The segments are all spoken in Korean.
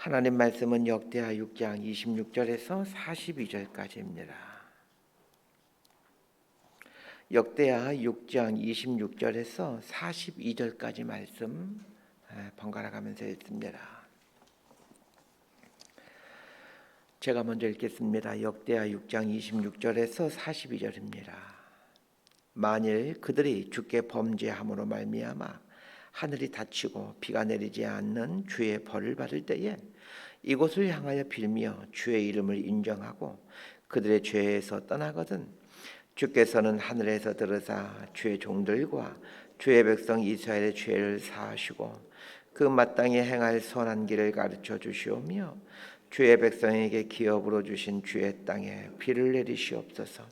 하나님 말씀은 역대하 6장 26절에서 42절까지입니다. 역대하 6장 26절에서 42절까지 말씀 번갈아 가면서 읽습니다. 제가 먼저 읽겠습니다. 역대하 6장 26절에서 42절입니다. 만일 그들이 주께 범죄함으로 말미암아 하늘이 닫히고 비가 내리지 않는 주의 벌을 받을 때에 이곳을 향하여 빌며 주의 이름을 인정하고 그들의 죄에서 떠나거든 주께서는 하늘에서 들으사 주의 종들과 주의 백성 이스라엘의 죄를 사하시고 그 마땅히 행할 선한 길을 가르쳐 주시오며 주의 백성에게 기업으로 주신 주의 땅에 비를 내리시옵소서.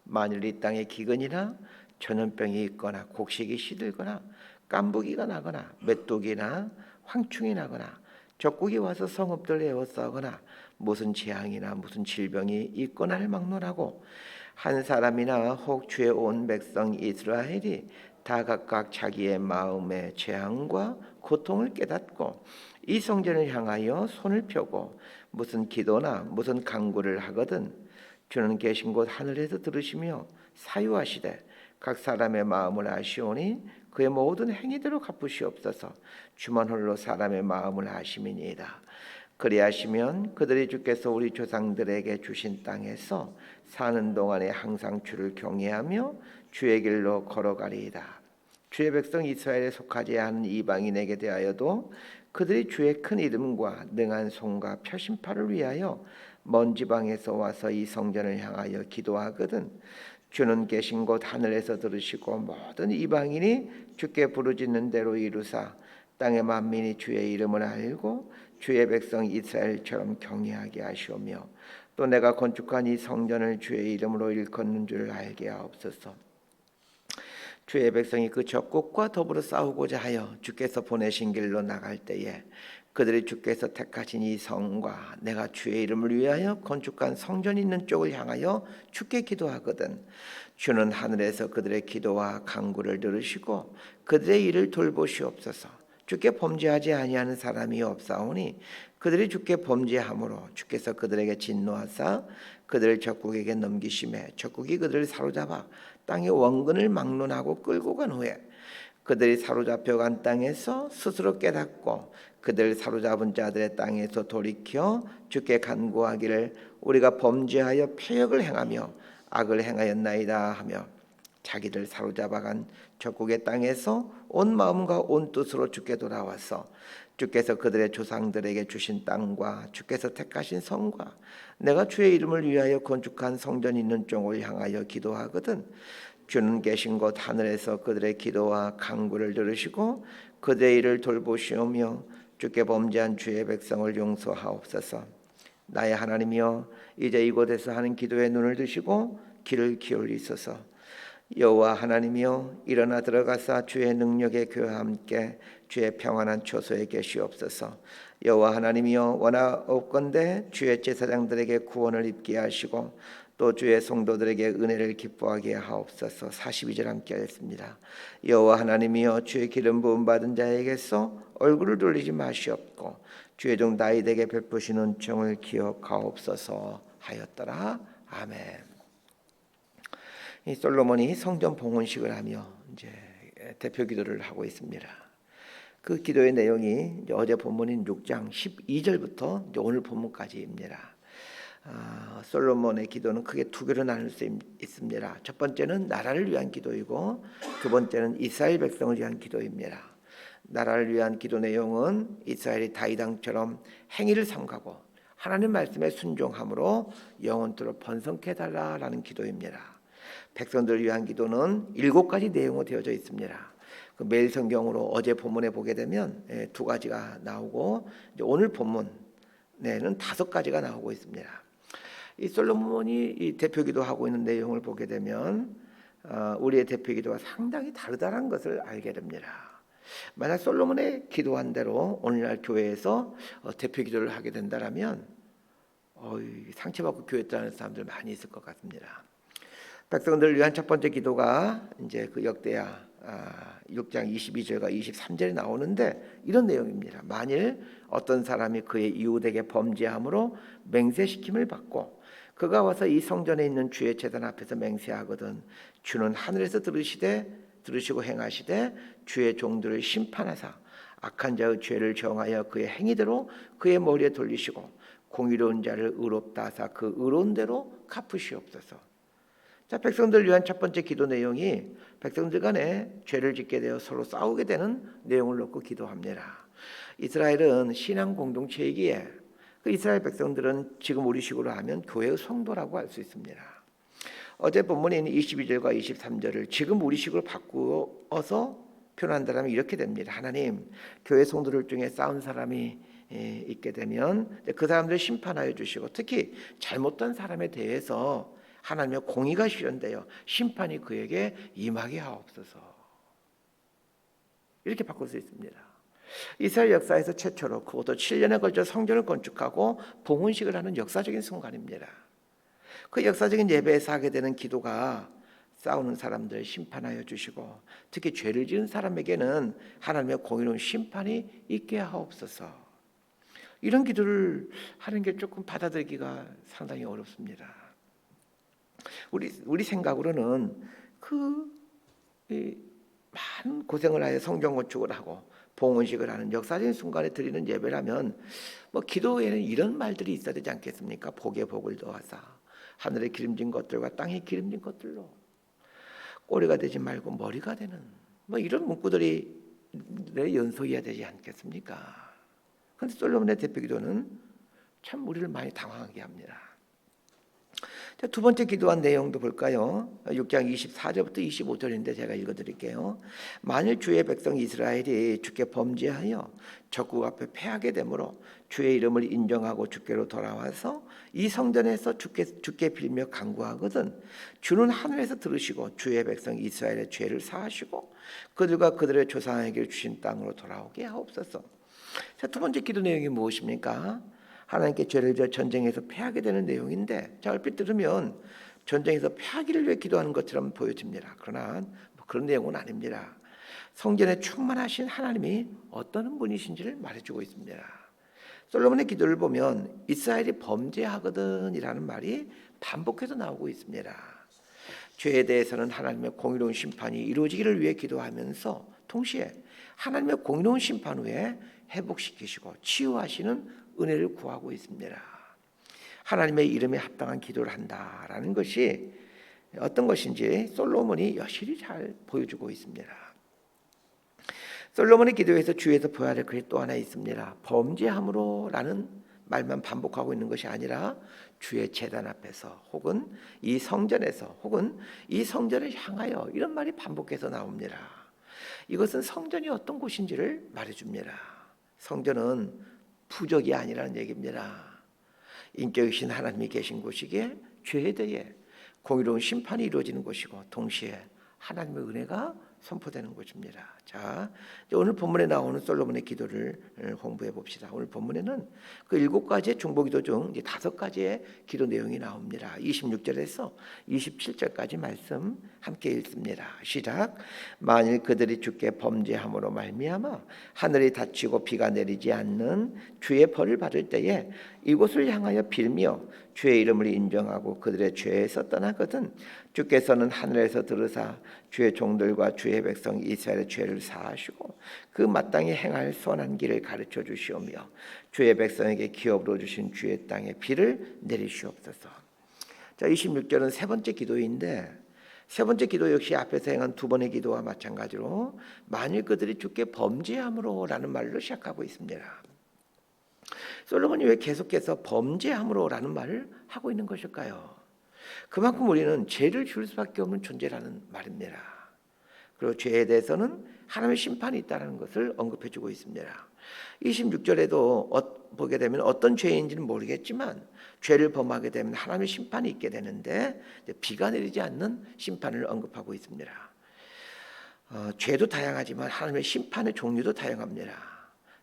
만일 이 땅에 기근이나 전염병이 있거나 곡식이 시들거나 깐부기가 나거나 메뚜기나 황충이 나거나 적국이 와서 성읍들을 에워싸거나 무슨 재앙이나 무슨 질병이 있거나를 막론하고 한 사람이나 혹 주의 온 백성 이스라엘이 다 각각 자기의 마음의 재앙과 고통을 깨닫고 이 성전을 향하여 손을 펴고 무슨 기도나 무슨 간구를 하거든 주는 계신 곳 하늘에서 들으시며 사유하시되 각 사람의 마음을 아시오니 그의 모든 행위대로 갚으시옵소서. 주만 홀로 사람의 마음을 아심이니이다. 그리하시면 그들이 주께서 우리 조상들에게 주신 땅에서 사는 동안에 항상 주를 경외하며 주의 길로 걸어가리이다. 주의 백성 이스라엘에 속하지 않은 이방인에게 대하여도 그들이 주의 큰 이름과 능한 손과 표심팔을 위하여 먼 지방에서 와서 이 성전을 향하여 기도하거든 주는 계신 곳 하늘에서 들으시고 모든 이방인이 주께 부르짖는 대로 이루사 땅의 만민이 주의 이름을 알고 주의 백성 이스라엘처럼 경외하게 하시오며 또 내가 건축한 이 성전을 주의 이름으로 일컫는 줄 알게 하옵소서. 주의 백성이 그 적국과 더불어 싸우고자 하여 주께서 보내신 길로 나갈 때에 그들이 주께서 택하신 이 성과 내가 주의 이름을 위하여 건축한 성전이 있는 쪽을 향하여 주께 기도하거든 주는 하늘에서 그들의 기도와 간구를 들으시고 그들의 일을 돌보시옵소서. 주께 범죄하지 아니하는 사람이 없사오니 그들이 주께 범죄함으로 주께서 그들에게 진노하사 그들을 적국에게 넘기심에 적국이 그들을 사로잡아 땅의 원근을 막론하고 끌고 간 후에 그들이 사로잡혀간 땅에서 스스로 깨닫고 그들 사로잡은 자들의 땅에서 돌이켜 주께 간구하기를 우리가 범죄하여 패역을 행하며 악을 행하였나이다 하며 자기들 사로잡아간 적국의 땅에서 온 마음과 온 뜻으로 주께 돌아와서 주께서 그들의 조상들에게 주신 땅과 주께서 택하신 성과 내가 주의 이름을 위하여 건축한 성전 있는 쪽을 향하여 기도하거든 주는 계신 곳 하늘에서 그들의 기도와 간구를 들으시고 그들의 일을 돌보시오며 주께 범죄한 주의 백성을 용서하옵소서. 나의 하나님이여 이제 이곳에서 하는 기도에 눈을 드시고 귀를 기울이소서. 여호와 하나님이여 일어나 들어가사 주의 능력의 교회와 함께 주의 평안한 초소에 계시옵소서. 여호와 하나님이여 원하옵건대 주의 제사장들에게 구원을 입게 하시고 또 주의 성도들에게 은혜를 기뻐하게 하옵소서. 42절 함께 하겠습니다. 여호와 하나님이여 주의 기름 부음 받은 자에게서 얼굴을 돌리지 마시옵고 주의 종 다윗에게 베푸신 은총을 기억하옵소서 하였더라. 아멘. 이 솔로몬이 성전 봉헌식을 하며 이제 대표 기도를 하고 있습니다. 그 기도의 내용이 어제 본문인 6장 12절부터 오늘 본문까지입니다. 솔로몬의 기도는 크게 두 개로 나눌 수 있습니다. 첫 번째는 나라를 위한 기도이고 두 번째는 이스라엘 백성을 위한 기도입니다. 나라를 위한 기도 내용은 이스라엘이 다윗 왕처럼 행위를 삼가고 하나님 말씀에 순종함으로 영원토록 번성케 해달라라는 기도입니다. 백성들을 위한 기도는 7가지 내용으로 되어져 있습니다. 그 매일 성경으로 어제 본문에 보게 되면 2가지가 나오고 오늘 본문에는 5가지가 나오고 있습니다. 이 솔로몬이 이 대표기도 하고 있는 내용을 보게 되면 우리의 대표기도와 상당히 다르다는 것을 알게 됩니다. 만약 솔로몬의 기도한 대로 오늘날 교회에서 대표기도를 하게 된다면 상처받고 교회 떠나는 사람들 많이 있을 것 같습니다. 백성들을 위한 첫 번째 기도가 이제 그 역대하 6장 22절과 23절에 나오는데 이런 내용입니다. 만일 어떤 사람이 그의 이웃에게 범죄함으로 맹세시킴을 받고 그가 와서 이 성전에 있는 주의 제단 앞에서 맹세하거든 주는 하늘에서 들으시고 행하시되 주의 종들을 심판하사 악한 자의 죄를 정하여 그의 행위대로 그의 머리에 돌리시고 공의로운 자를 의롭다 하사 그 의로운 대로 갚으시옵소서. 자, 백성들을 위한 첫 번째 기도 내용이 백성들 간에 죄를 짓게 되어 서로 싸우게 되는 내용을 놓고 기도합니다. 이스라엘은 신앙 공동체이기에 그 이스라엘 백성들은 지금 우리식으로 하면 교회의 성도라고 할 수 있습니다. 어제 본문에 있는 22절과 23절을 지금 우리식으로 바꾸어서 표현한다면 이렇게 됩니다. 하나님, 교회 성도들 중에 싸운 사람이 있게 되면 그 사람들을 심판하여 주시고 특히 잘못된 사람에 대해서 하나님의 공의가 실현되어 심판이 그에게 임하게 하옵소서. 이렇게 바꿀 수 있습니다. 이스라엘 역사에서 최초로 그것도 7년에 걸쳐 성전을 건축하고 봉헌식을 하는 역사적인 순간입니다. 그 역사적인 예배에서 하게 되는 기도가 싸우는 사람들 심판하여 주시고 특히 죄를 지은 사람에게는 하나님의 공의로운 심판이 있게 하옵소서. 이런 기도를 하는 게 조금 받아들이기가 상당히 어렵습니다. 우리 생각으로는 많은 고생을 하여 성전 건축을 하고 봉헌식을 하는 역사적인 순간에 드리는 예배라면 기도에는 이런 말들이 있어야 되지 않겠습니까? 복에 복을 더하사 하늘에 기름진 것들과 땅에 기름진 것들로 꼬리가 되지 말고 머리가 되는 이런 문구들이 연속해야 되지 않겠습니까? 그런데 솔로몬의 대표 기도는 참 우리를 많이 당황하게 합니다. 자, 두 번째 기도한 내용도 볼까요? 6장 24절부터 25절인데 제가 읽어드릴게요. 만일 주의 백성 이스라엘이 주께 범죄하여 적국 앞에 패하게 되므로 주의 이름을 인정하고 주께로 돌아와서 이 성전에서 주께 빌며 간구하거든 주는 하늘에서 들으시고 주의 백성 이스라엘의 죄를 사하시고 그들과 그들의 조상에게 주신 땅으로 돌아오게 하옵소서. 자, 두 번째 기도 내용이 무엇입니까? 하나님께 죄를 지어 전쟁에서 패하게 되는 내용인데 자, 얼핏 들으면 전쟁에서 패하기를 위해 기도하는 것처럼 보여집니다. 그러나 그런 내용은 아닙니다. 성전에 충만하신 하나님이 어떤 분이신지를 말해주고 있습니다. 솔로몬의 기도를 보면 이스라엘이 범죄하거든이라는 말이 반복해서 나오고 있습니다. 죄에 대해서는 하나님의 공의로운 심판이 이루어지기를 위해 기도하면서 동시에 하나님의 공의로운 심판 후에 회복시키시고 치유하시는 은혜를 구하고 있습니다. 하나님의 이름에 합당한 기도를 한다라는 것이 어떤 것인지 솔로몬이 여실히 잘 보여주고 있습니다. 솔로몬의 기도에서 주에서 보아야 될 것이 또 하나 있습니다. 범죄함으로라는 말만 반복하고 있는 것이 아니라 주의 제단 앞에서 혹은 이 성전에서 혹은 이 성전을 향하여 이런 말이 반복해서 나옵니다. 이것은 성전이 어떤 곳인지를 말해줍니다. 성전은 부적이 아니라는 얘기입니다. 인격이신 하나님이 계신 곳이기에 죄에 대해 공의로운 심판이 이루어지는 곳이고 동시에 하나님의 은혜가 선포되는 것입니다. 자, 오늘 본문에 나오는 솔로몬의 기도를 공부해 봅시다. 오늘 본문에는 그 7가지의 중보기도 중 5가지의 기도 내용이 나옵니다. 26절에서 27절까지 말씀 함께 읽습니다. 시작. 만일 그들이 주께 범죄함으로 말미암아 하늘이 닫히고 비가 내리지 않는 주의 벌을 받을 때에 이곳을 향하여 빌며 주의 이름을 인정하고 그들의 죄에서 떠나거든 주께서는 하늘에서 들으사 주의 종들과 주의 백성 이스라엘의 죄를 사하시고 그 마땅히 행할 선한 길을 가르쳐 주시오며 주의 백성에게 기업으로 주신 주의 땅에 비를 내리시옵소서. 자, 26절은 세 번째 기도인데 세 번째 기도 역시 앞에서 행한 두 번의 기도와 마찬가지로 만일 그들이 주께 범죄함으로라는 말로 시작하고 있습니다. 솔로몬이 왜 계속해서 범죄함으로라는 말을 하고 있는 것일까요? 그만큼 우리는 죄를 지을 수밖에 없는 존재라는 말입니다. 그리고 죄에 대해서는 하나님의 심판이 있다는 것을 언급해주고 있습니다. 26절에도 보게 되면 어떤 죄인지는 모르겠지만 죄를 범하게 되면 하나님의 심판이 있게 되는데 비가 내리지 않는 심판을 언급하고 있습니다. 죄도 다양하지만 하나님의 심판의 종류도 다양합니다.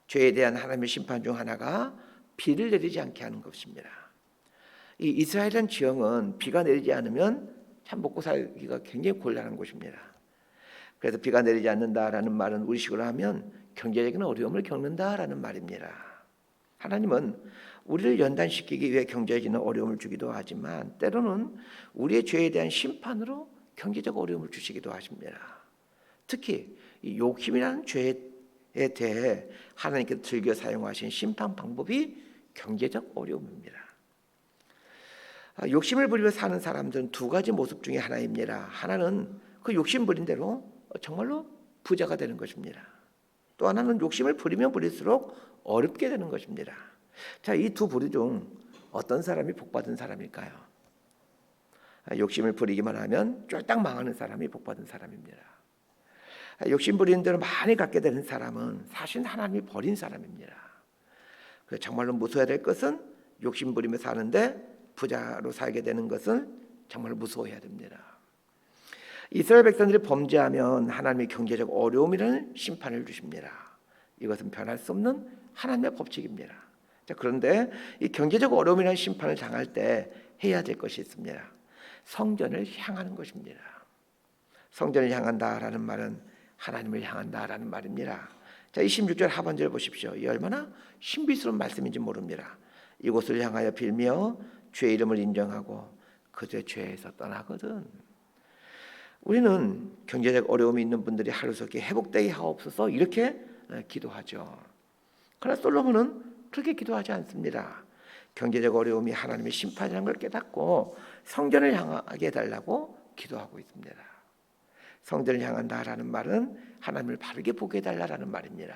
죄에 대한 하나님의 심판 중 하나가 비를 내리지 않게 하는 것입니다. 이 이스라엘이라는 지형은 비가 내리지 않으면 참 먹고 살기가 굉장히 곤란한 곳입니다. 그래서 비가 내리지 않는다라는 말은 우리식으로 하면 경제적인 어려움을 겪는다라는 말입니다. 하나님은 우리를 연단시키기 위해 경제적인 어려움을 주기도 하지만 때로는 우리의 죄에 대한 심판으로 경제적 어려움을 주시기도 하십니다. 특히 이 욕심이라는 죄에 대해 하나님께서 즐겨 사용하신 심판 방법이 경제적 어려움입니다. 욕심을 부리며 사는 사람들은 두 가지 모습 중에 하나입니다. 하나는 그 욕심 부린 대로 정말로 부자가 되는 것입니다. 또 하나는 욕심을 부리면 부릴수록 어렵게 되는 것입니다. 자, 이 두 부류 중 어떤 사람이 복받은 사람일까요? 욕심을 부리기만 하면 쫄딱 망하는 사람이 복받은 사람입니다. 욕심 부리는 대로 많이 갖게 되는 사람은 사실 하나님이 버린 사람입니다. 그래서 정말로 무서워야 될 것은 욕심 부리며 사는데 부자로 살게 되는 것은 정말 무서워해야 됩니다. 이스라엘 백성들이 범죄하면 하나님의 경제적 어려움이라는 심판을 주십니다. 이것은 변할 수 없는 하나님의 법칙입니다. 자, 그런데 이 경제적 어려움이라는 심판을 당할 때 해야 될 것이 있습니다. 성전을 향하는 것입니다. 성전을 향한다라는 말은 하나님을 향한다라는 말입니다. 자, 26절 하반절 보십시오. 이 얼마나 신비스러운 말씀인지 모릅니다. 이곳을 향하여 빌며 주의 이름을 인정하고 그들의 죄에서 떠나거든. 우리는 경제적 어려움이 있는 분들이 하루속히 회복되게 하옵소서 이렇게 기도하죠. 그러나 솔로몬은 그렇게 기도하지 않습니다. 경제적 어려움이 하나님의 심판이라는 걸 깨닫고 성전을 향하게 해달라고 기도하고 있습니다. 성전을 향한다라는 말은 하나님을 바르게 보게 해달라는 말입니다.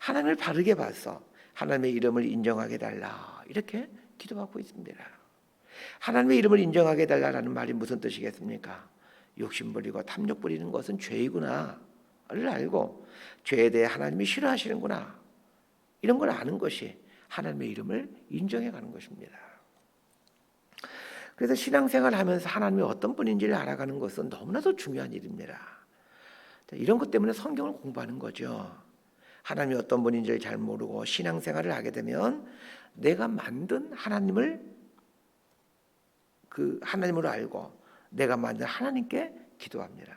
하나님을 바르게 봐서 하나님의 이름을 인정하게 해달라 이렇게 기도하고 있습니다. 하나님의 이름을 인정하게 해달라는 말이 무슨 뜻이겠습니까? 욕심 부리고 탐욕 부리는 것은 죄이구나를 알고 죄에 대해 하나님이 싫어하시는구나 이런 걸 아는 것이 하나님의 이름을 인정해가는 것입니다. 그래서 신앙생활을 하면서 하나님이 어떤 분인지를 알아가는 것은 너무나도 중요한 일입니다. 이런 것 때문에 성경을 공부하는 거죠. 하나님이 어떤 분인지를 잘 모르고 신앙생활을 하게 되면 내가 만든 하나님을 그 하나님으로 알고 내가 만든 하나님께 기도합니다.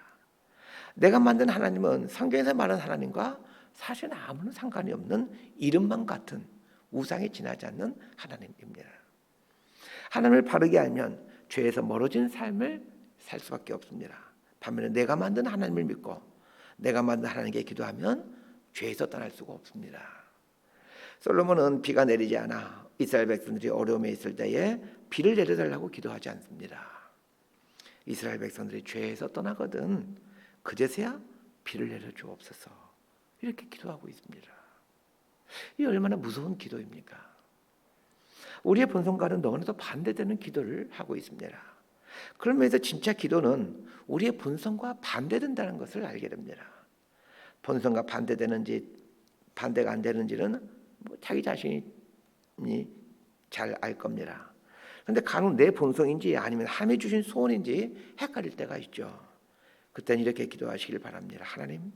내가 만든 하나님은 성경에서 말하는 하나님과 사실 아무런 상관이 없는 이름만 같은 우상에 지나지 않는 하나님입니다. 하나님을 바르게 알면 죄에서 멀어진 삶을 살 수밖에 없습니다. 반면에 내가 만든 하나님을 믿고 내가 만든 하나님께 기도하면 죄에서 떠날 수가 없습니다. 솔로몬은 비가 내리지 않아 이스라엘 백성들이 어려움에 있을 때에 비를 내려달라고 기도하지 않습니다. 이스라엘 백성들이 죄에서 떠나거든 그제서야 비를 내려주옵소서 이렇게 기도하고 있습니다. 이 얼마나 무서운 기도입니까? 우리의 본성과는 너무나도 반대되는 기도를 하고 있습니다. 그러면서 진짜 기도는 우리의 본성과 반대된다는 것을 알게 됩니다. 본성과 반대되는지 반대가 안 되는지는 자기 자신이 잘 알 겁니다. 그런데 간혹 내 본성인지 아니면 하나님이 주신 소원인지 헷갈릴 때가 있죠. 그때는 이렇게 기도하시길 바랍니다. 하나님,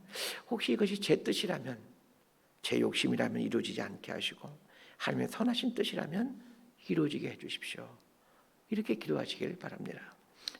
혹시 이것이 제 뜻이라면, 제 욕심이라면 이루어지지 않게 하시고 하나님의 선하신 뜻이라면 이루어지게 해주십시오. 이렇게 기도하시길 바랍니다.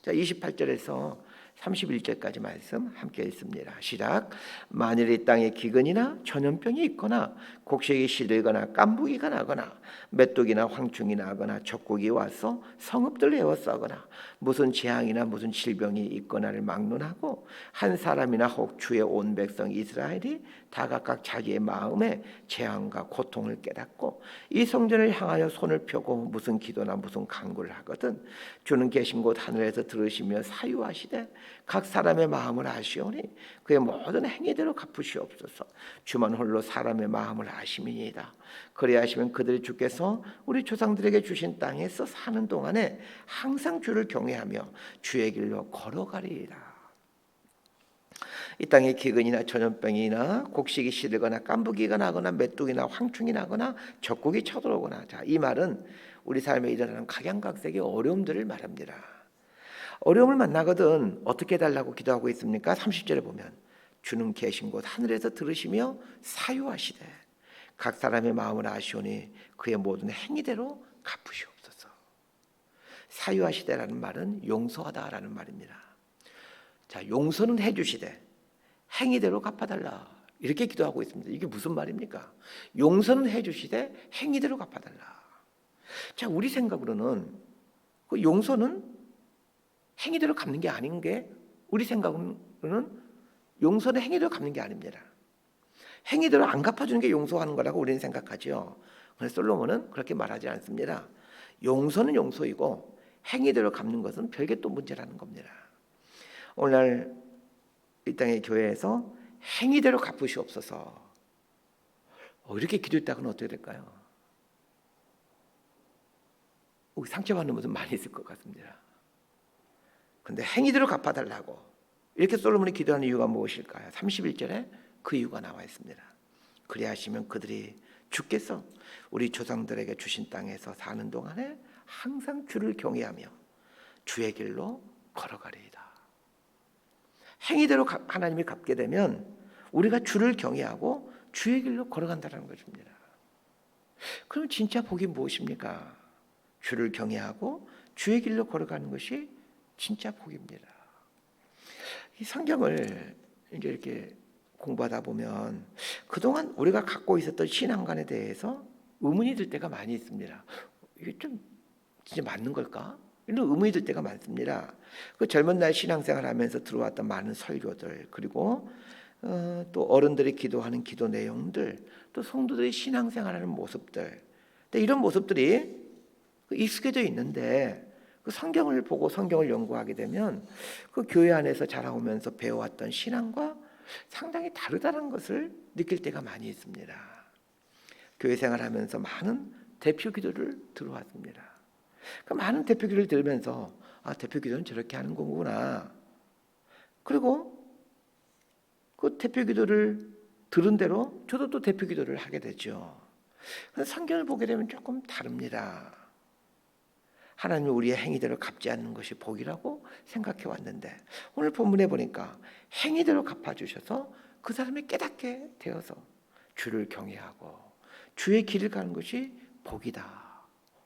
자, 28절에서 31절까지 말씀 함께 읽습니다. 시작. 만일 이 땅에 기근이나 전염병이 있거나 곡식이 시들거나 깐부기가 나거나 메뚜기나 황충이 나거나 적국이 와서 성읍들을 에워싸거나 무슨 재앙이나 무슨 질병이 있거나를 막론하고 한 사람이나 혹 주의 온 백성 이스라엘이 다 각각 자기의 마음에 재앙과 고통을 깨닫고 이 성전을 향하여 손을 펴고 무슨 기도나 무슨 간구를 하거든 주는 계신 곳 하늘에서 들으시며 사유하시되 각 사람의 마음을 아시오니 그의 모든 행위대로 갚으시옵소서. 주만 홀로 사람의 마음을 아심이니이다. 그리하시면 그들이 주께서 우리 조상들에게 주신 땅에서 사는 동안에 항상 주를 경외하며 주의 길로 걸어가리이다. 이 땅에 기근이나 전염병이나 곡식이 시들거나 깐부기가 나거나 메뚜기나 황충이 나거나 적국이 쳐들어오거나, 자, 이 말은 우리 삶에 일어나는 각양각색의 어려움들을 말합니다. 어려움을 만나거든 어떻게 해달라고 기도하고 있습니까? 30절에 보면 주는 계신 곳 하늘에서 들으시며 사유하시되 각 사람의 마음을 아시오니 그의 모든 행위대로 갚으시옵소서. 사유하시되라는 말은 용서하다라는 말입니다. 자, 용서는 해주시되 행위대로 갚아달라. 이렇게 기도하고 있습니다. 이게 무슨 말입니까? 용서는 해주시되 행위대로 갚아달라. 자, 우리 생각으로는 그 용서는 행위대로 갚는 게 아닌 게, 우리 생각으로는 용서는 행위대로 갚는 게 아닙니다. 행위대로 안 갚아주는 게 용서하는 거라고 우리는 생각하죠. 그런데 솔로몬은 그렇게 말하지 않습니다. 용서는 용서이고 행위대로 갚는 것은 별개 또 문제라는 겁니다. 오늘날 이 땅의 교회에서 행위대로 갚으시옵소서 이렇게 기도했다고는 어떻게 될까요? 상처받는 분들 많이 있을 것 같습니다. 그런데 행위대로 갚아달라고 이렇게 솔로몬이 기도하는 이유가 무엇일까요? 31절에 그 이유가 나와 있습니다. 그리하시면 그들이 주께서 우리 조상들에게 주신 땅에서 사는 동안에 항상 주를 경외하며 주의 길로 걸어가리이다. 행위대로 하나님이 갚게 되면 우리가 주를 경외하고 주의 길로 걸어간다는 것입니다. 그럼 진짜 복이 무엇입니까? 주를 경외하고 주의 길로 걸어가는 것이 진짜 복입니다. 이 성경을 이제 이렇게 공부하다 보면 그동안 우리가 갖고 있었던 신앙관에 대해서 의문이 들 때가 많이 있습니다. 이게 좀 진짜 맞는 걸까? 이런 의문이 들 때가 많습니다. 그 젊은 날 신앙생활하면서 들어왔던 많은 설교들, 그리고 또 어른들이 기도하는 기도 내용들, 또 성도들이 신앙생활하는 모습들, 이런 모습들이 익숙해져 있는데 그 성경을 보고 성경을 연구하게 되면 그 교회 안에서 자라오면서 배워왔던 신앙과 상당히 다르다는 것을 느낄 때가 많이 있습니다. 교회 생활하면서 많은 대표 기도를 들어왔습니다. 그 많은 대표 기도를 들으면서 대표 기도는 저렇게 하는 거구나. 그리고 그 대표 기도를 들은 대로 저도 또 대표 기도를 하게 되죠. 성경을 보게 되면 조금 다릅니다. 하나님이 우리의 행위대로 갚지 않는 것이 복이라고 생각해 왔는데 오늘 본문에 보니까 행위대로 갚아주셔서 그 사람이 깨닫게 되어서 주를 경외하고 주의 길을 가는 것이 복이다.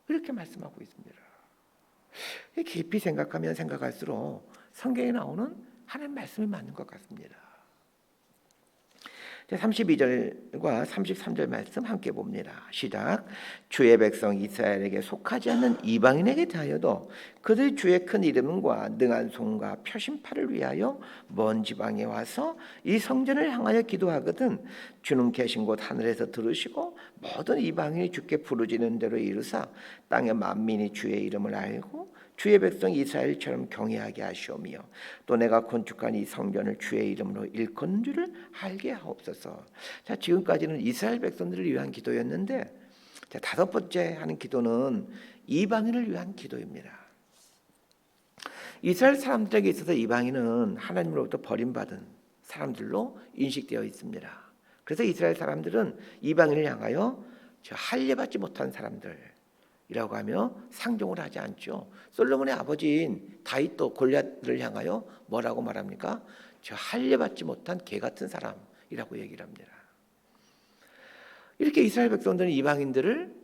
이렇게 말씀하고 있습니다. 깊이 생각하면 생각할수록 성경에 나오는 하나님 말씀이 맞는 것 같습니다. 32절과 33절 말씀 함께 봅니다. 시작. 주의 백성 이스라엘에게 속하지 않는 이방인에게 대하여도 그들 주의 큰 이름과 능한 손과 표심팔을 위하여 먼 지방에 와서 이 성전을 향하여 기도하거든 주는 계신 곳 하늘에서 들으시고 모든 이방인이 주께 부르짖는 대로 이루사 땅의 만민이 주의 이름을 알고 주의 백성 이스라엘처럼 경외하게 하시오며 또 내가 건축한 이 성전을 주의 이름으로 일컫는 줄을 알게 하옵소서. 자, 지금까지는 이스라엘 백성들을 위한 기도였는데 자, 다섯 번째 하는 기도는 이방인을 위한 기도입니다. 이스라엘 사람들에게 있어서 이방인은 하나님으로부터 버림받은 사람들로 인식되어 있습니다. 그래서 이스라엘 사람들은 이방인을 향하여 할례받지 못한 사람들이라고 하며 상종을 하지 않죠. 솔로몬의 아버지인 다윗도 골리앗을 향하여 뭐라고 말합니까? 저 할례받지 못한 개 같은 사람이라고 얘기를 합니다. 이렇게 이스라엘 백성들은 이방인들을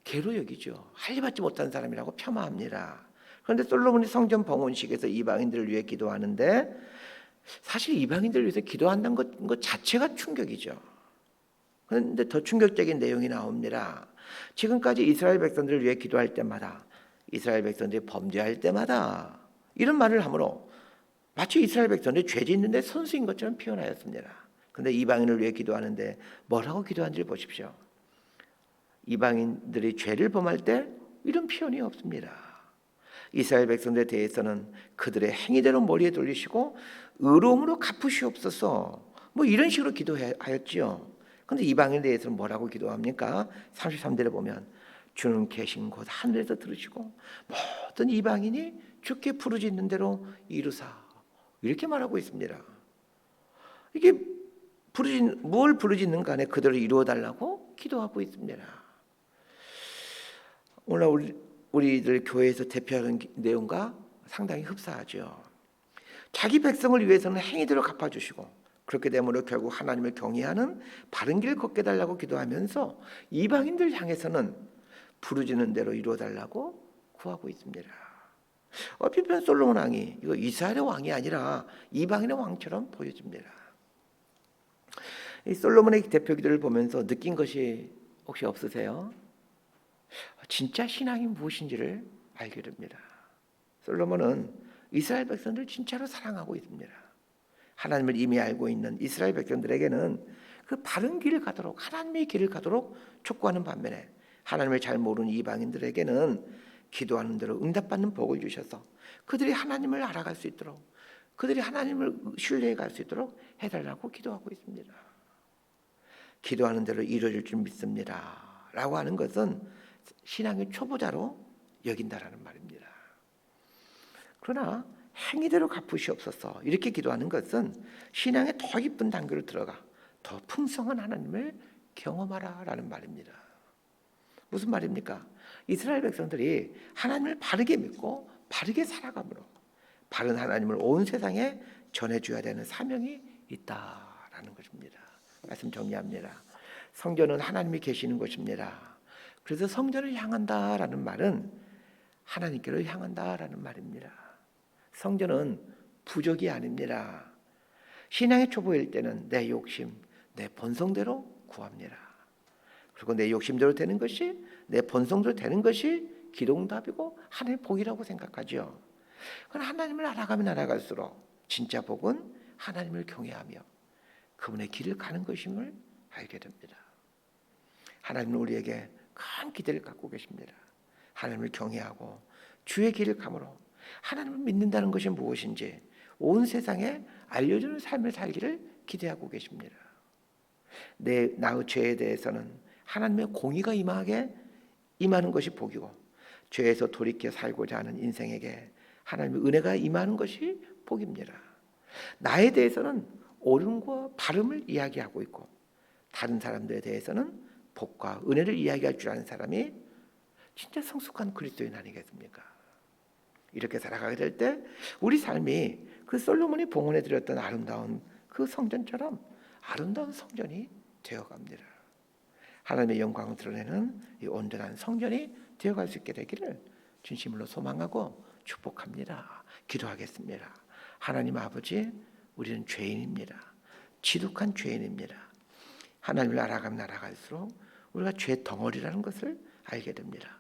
개로 여기죠. 할례받지 못한 사람이라고 폄하합니다. 그런데 솔로몬이 성전 봉헌식에서 이방인들을 위해 기도하는데 사실 이방인들을 위해서 기도한다는 것 자체가 충격이죠. 그런데 더 충격적인 내용이 나옵니다. 지금까지 이스라엘 백성들을 위해 기도할 때마다 이스라엘 백성들이 범죄할 때마다 이런 말을 하므로 마치 이스라엘 백성들이 죄 짓는데 선수인 것처럼 표현하였습니다. 그런데 이방인을 위해 기도하는데 뭐라고 기도하는지 보십시오. 이방인들이 죄를 범할 때 이런 표현이 없습니다. 이스라엘 백성들에 대해서는 그들의 행위대로 머리에 돌리시고 의로움으로 갚으시옵소서 뭐 이런 식으로 기도하였지요. 그런데 이방인에 대해서는 뭐라고 기도합니까? 33절에 보면 주는 계신 곳 하늘에서 들으시고 모든 이방인이 주께 부르짖는 대로 이루사 이렇게 말하고 있습니다. 이게 뭘 부르짖는 간에 그대로 이루어달라고 기도하고 있습니다. 오늘 우리들 교회에서 대표하는 내용과 상당히 흡사하죠. 자기 백성을 위해서는 행위대로 갚아주시고 그렇게 되므로 결국 하나님을 경외하는 바른 길 걷게 달라고 기도하면서 이방인들 향해서는 부르짖는 대로 이루어달라고 구하고 있습니다. 어피편 솔로몬 왕이 이거 이스라엘의 왕이 아니라 이방인의 왕처럼 보여집니다. 이 솔로몬의 대표 기도를 보면서 느낀 것이 혹시 없으세요? 진짜 신앙이 무엇인지를 알게 됩니다. 솔로몬은 이스라엘 백성들을 진짜로 사랑하고 있습니다. 하나님을 이미 알고 있는 이스라엘 백성들에게는 그 바른 길을 가도록, 하나님의 길을 가도록 촉구하는 반면에 하나님을 잘 모르는 이방인들에게는 기도하는 대로 응답받는 복을 주셔서 그들이 하나님을 알아갈 수 있도록, 그들이 하나님을 신뢰해 갈 수 있도록 해달라고 기도하고 있습니다. 기도하는 대로 이루어질 줄 믿습니다 라고 하는 것은 신앙의 초보자로 여긴다라는 말입니다. 그러나 행위대로 갚으시옵소서 이렇게 기도하는 것은 신앙의 더 깊은 단계로 들어가 더 풍성한 하나님을 경험하라라는 말입니다. 무슨 말입니까? 이스라엘 백성들이 하나님을 바르게 믿고 바르게 살아감으로 바른 하나님을 온 세상에 전해줘야 되는 사명이 있다라는 것입니다. 말씀 정리합니다. 성전은 하나님이 계시는 곳입니다. 그래서 성전을 향한다라는 말은 하나님께로 향한다라는 말입니다. 성전은 부족이 아닙니다. 신앙의 초보일 때는 내 욕심, 내 본성대로 구합니다. 그리고 내 욕심대로 되는 것이, 내 본성대로 되는 것이 기도응답이고 하나님의 복이라고 생각하죠. 그러나 하나님을 알아가면 알아갈수록 진짜 복은 하나님을 경외하며 그분의 길을 가는 것임을 알게 됩니다. 하나님은 우리에게 큰 기대를 갖고 계십니다. 하나님을 경외하고 주의 길을 감으로 하나님을 믿는다는 것이 무엇인지 온 세상에 알려주는 삶을 살기를 기대하고 계십니다. 나의 죄에 대해서는 하나님의 공의가 임하는 것이 복이고, 죄에서 돌이켜 살고자 하는 인생에게 하나님의 은혜가 임하는 것이 복입니다. 나에 대해서는 옳음과 바름을 이야기하고 있고, 다른 사람들에 대해서는 복과 은혜를 이야기할 줄 아는 사람이 진짜 성숙한 그리스도인 아니겠습니까? 이렇게 살아가게 될 때 우리 삶이 그 솔로몬이 봉헌해 드렸던 아름다운 그 성전처럼 아름다운 성전이 되어갑니다. 하나님의 영광을 드러내는 이 온전한 성전이 되어갈 수 있게 되기를 진심으로 소망하고 축복합니다. 기도하겠습니다. 하나님 아버지, 우리는 죄인입니다. 지독한 죄인입니다. 하나님을 알아가면 알아갈수록 우리가 죄 덩어리라는 것을 알게 됩니다.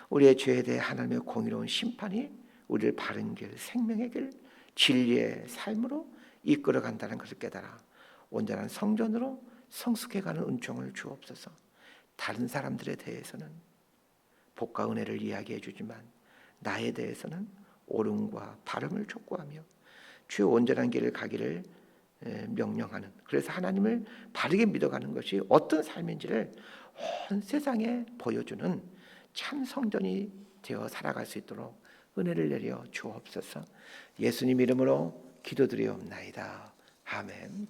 우리의 죄에 대해 하나님의 공의로운 심판이 우리를 바른 길, 생명의 길, 진리의 삶으로 이끌어간다는 것을 깨달아 온전한 성전으로 성숙해가는 은총을 주옵소서. 다른 사람들에 대해서는 복과 은혜를 이야기해 주지만 나에 대해서는 옳음과 바름을 촉구하며 주의 온전한 길을 가기를 명령하는, 그래서 하나님을 바르게 믿어가는 것이 어떤 삶인지를 온 세상에 보여주는 참 성전이 되어 살아갈 수 있도록 은혜를 내려 주옵소서. 예수님 이름으로 기도드리옵나이다. 아멘.